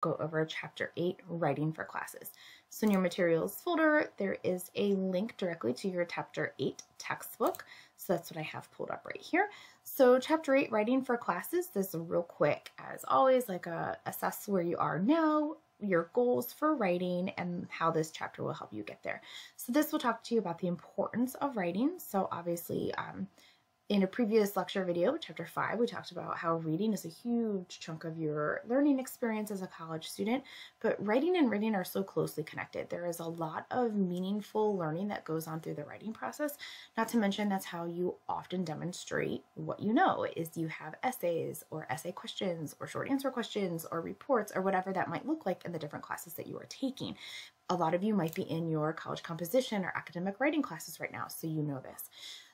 go over Chapter 8, Writing for Classes. So in your materials folder, there is a link directly to your Chapter 8 textbook. So that's what I have pulled up right here. So Chapter 8, Writing for Classes, this is real quick, as always, like assess where you are now, your goals for writing, and how this chapter will help you get there. So this will talk to you about the importance of writing. So obviously, in a previous lecture video, Chapter 5, we talked about how reading is a huge chunk of your learning experience as a college student, but writing and reading are so closely connected. There is a lot of meaningful learning that goes on through the writing process, not to mention that's how you often demonstrate what you know, is you have essays or essay questions or short answer questions or reports or whatever that might look like in the different classes that you are taking. A lot of you might be in your college composition or academic writing classes right now, so you know this.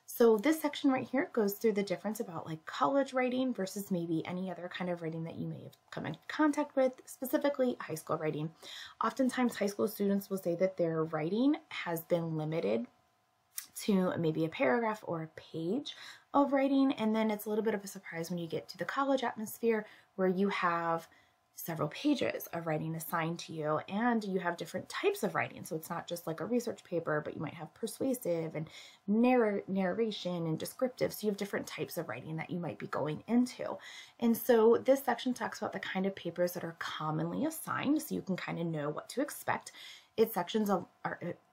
So this section right here goes through the difference about like college writing versus maybe any other kind of writing that you may have come in contact with, specifically high school writing. Oftentimes high school students will say that their writing has been limited to maybe a paragraph or a page of writing, and then it's a little bit of a surprise when you get to the college atmosphere where you have several pages of writing assigned to you, and you have different types of writing. So it's not just like a research paper, but you might have persuasive and narration and descriptive. So you have different types of writing that you might be going into. And so this section talks about the kind of papers that are commonly assigned, so you can kind of know what to expect. It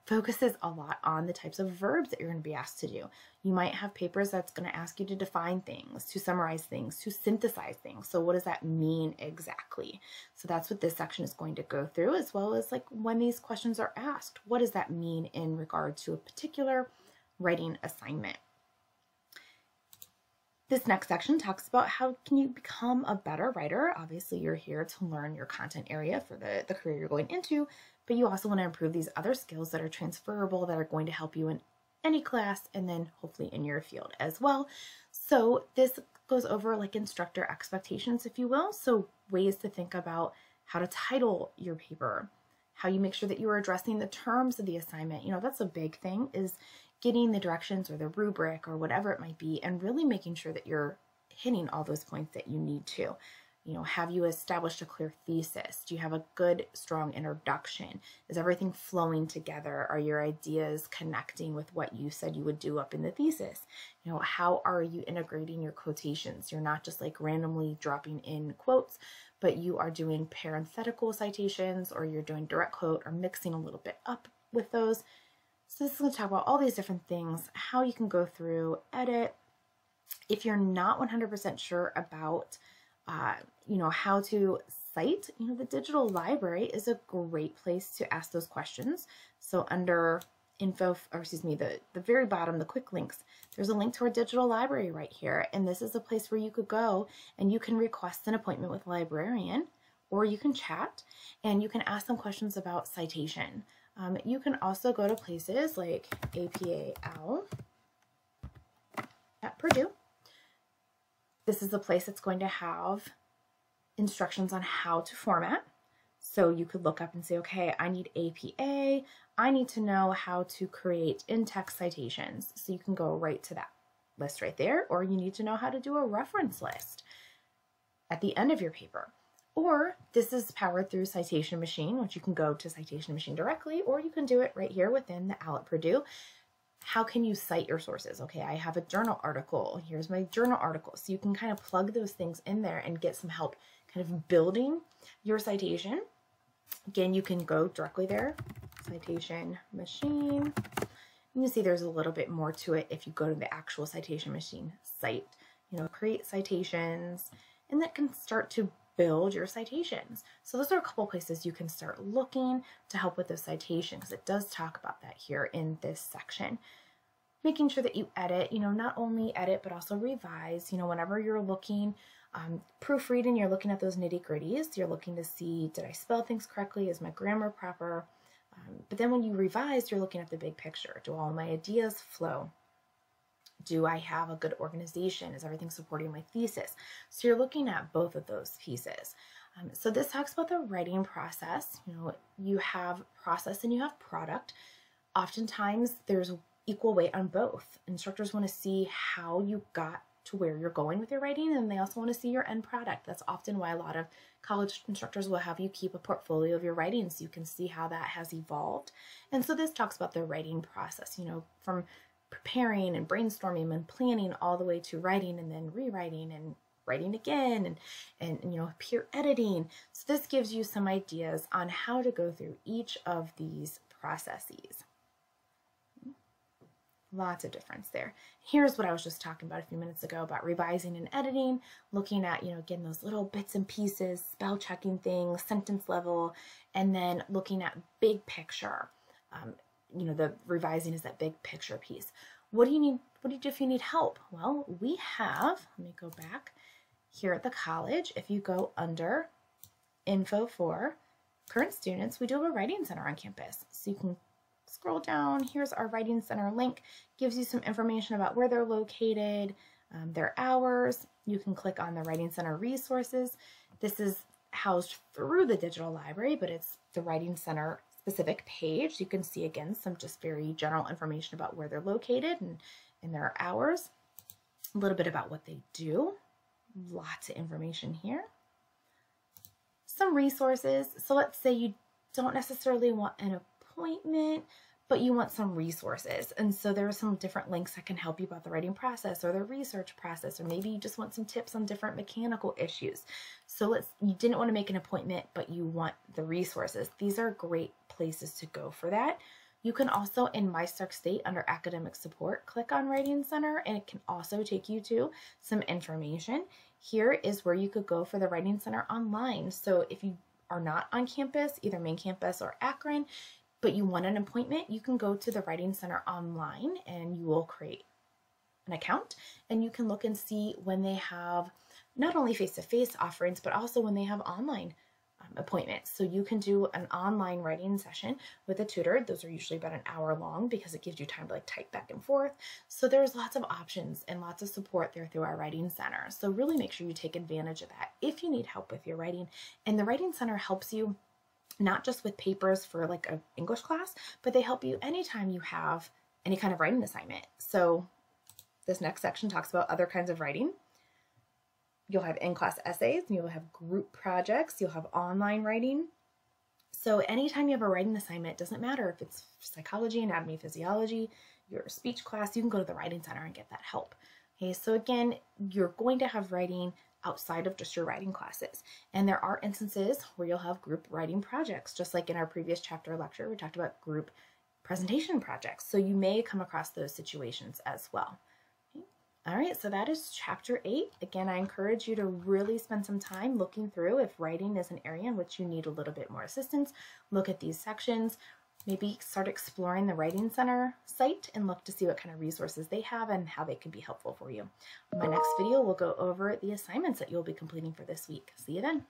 focuses a lot on the types of verbs that you're going to be asked to do. You might have papers that's going to ask you to define things, to summarize things, to synthesize things. So what does that mean exactly? So that's what this section is going to go through, as well as like when these questions are asked, what does that mean in regard to a particular writing assignment? This next section talks about how can you become a better writer. Obviously, you're here to learn your content area for the career you're going into, but you also want to improve these other skills that are transferable, that are going to help you in any class, and then hopefully in your field as well. So this goes over like instructor expectations, if you will. So ways to think about how to title your paper, how you make sure that you are addressing the terms of the assignment. You know, that's a big thing, is getting the directions or the rubric or whatever it might be, and really making sure that you're hitting all those points that you need to. You know, have you established a clear thesis? Do you have a good, strong introduction? Is everything flowing together? Are your ideas connecting with what you said you would do up in the thesis? You know, how are you integrating your quotations? You're not just like randomly dropping in quotes, but you are doing parenthetical citations, or you're doing direct quote, or mixing a little bit up with those. So this is going to talk about all these different things, how you can go through, edit. If you're not 100% sure about you know, how to cite, you know, the digital library is a great place to ask those questions. So under info, or excuse me, the very bottom, the quick links, there's a link to our digital library right here. And this is a place where you could go and you can request an appointment with a librarian, or you can chat and you can ask them questions about citation. You can also go to places like APA-OWL at Purdue. This is a place that's going to have instructions on how to format. So you could look up and say, okay, I need APA. I need to know how to create in-text citations. So you can go right to that list right there, or you need to know how to do a reference list at the end of your paper. Or this is powered through Citation Machine, which you can go to Citation Machine directly, or you can do it right here within the OWL at Purdue. How can you cite your sources? Okay, I have a journal article. Here's my journal article. So you can kind of plug those things in there and get some help kind of building your citation. Again, you can go directly there, Citation Machine. You can see there's a little bit more to it if you go to the actual Citation Machine site. You know, create citations, and that can start to build your citations. So those are a couple places you can start looking to help with the citation, because it does talk about that here in this section. Making sure that you edit, you know, not only edit, but also revise. You know, whenever you're looking, proofreading, you're looking at those nitty-gritties. You're looking to see, did I spell things correctly? Is my grammar proper? But then when you revise, you're looking at the big picture. Do all my ideas flow? Do I have a good organization? Is everything supporting my thesis? So you're looking at both of those pieces. So this talks about the writing process. You know, you have process and you have product. Oftentimes there's equal weight on both. Instructors want to see how you got to where you're going with your writing, and they also want to see your end product. That's often why a lot of college instructors will have you keep a portfolio of your writing so you can see how that has evolved. And so this talks about the writing process, you know, from preparing and brainstorming and planning all the way to writing and then rewriting and writing again and you know, peer editing. So this gives you some ideas on how to go through each of these processes. Lots of difference there. Here's what I was just talking about a few minutes ago about revising and editing, looking at, you know, again, those little bits and pieces, spell checking things, sentence level, and then looking at big picture. You know, the revising is that big picture piece. What do you need? What do you do if you need help? Well, we have, let me go back here at the college. If you go under info for current students, we do have a writing center on campus. So you can scroll down. Here's our writing center link. Gives you some information about where they're located, their hours. You can click on the writing center resources. This is housed through the digital library, but it's the writing center specific page. You can see again some just very general information about where they're located and their hours. A little bit about what they do. Lots of information here. Some resources. So let's say you don't necessarily want an appointment, but you want some resources. And so there are some different links that can help you about the writing process or the research process, or maybe you just want some tips on different mechanical issues. So you didn't want to make an appointment, but you want the resources. These are great places to go for that. You can also, in My Stark State under academic support, click on Writing Center, and it can also take you to some information. Here is where you could go for the Writing Center online. So if you are not on campus, either main campus or Akron, but you want an appointment, you can go to the Writing Center online and you will create an account and you can look and see when they have not only face-to-face offerings, but also when they have online appointments. So you can do an online writing session with a tutor. Those are usually about an hour long because it gives you time to like type back and forth. So there's lots of options and lots of support there through our Writing Center. So really make sure you take advantage of that if you need help with your writing. And the Writing Center helps you not just with papers for like an English class, but they help you anytime you have any kind of writing assignment. So this next section talks about other kinds of writing. You'll have in-class essays, and you'll have group projects, you'll have online writing. So anytime you have a writing assignment, it doesn't matter if it's psychology, anatomy, physiology, your speech class, you can go to the Writing Center and get that help. Okay, so again, you're going to have writing outside of just your writing classes. And there are instances where you'll have group writing projects, just like in our previous chapter lecture, we talked about group presentation projects. So you may come across those situations as well. Okay. All right, so that is chapter 8. Again, I encourage you to really spend some time looking through if writing is an area in which you need a little bit more assistance. Look at these sections. Maybe start exploring the Writing Center site and look to see what kind of resources they have and how they can be helpful for you. In my next video, we'll go over the assignments that you'll be completing for this week. See you then.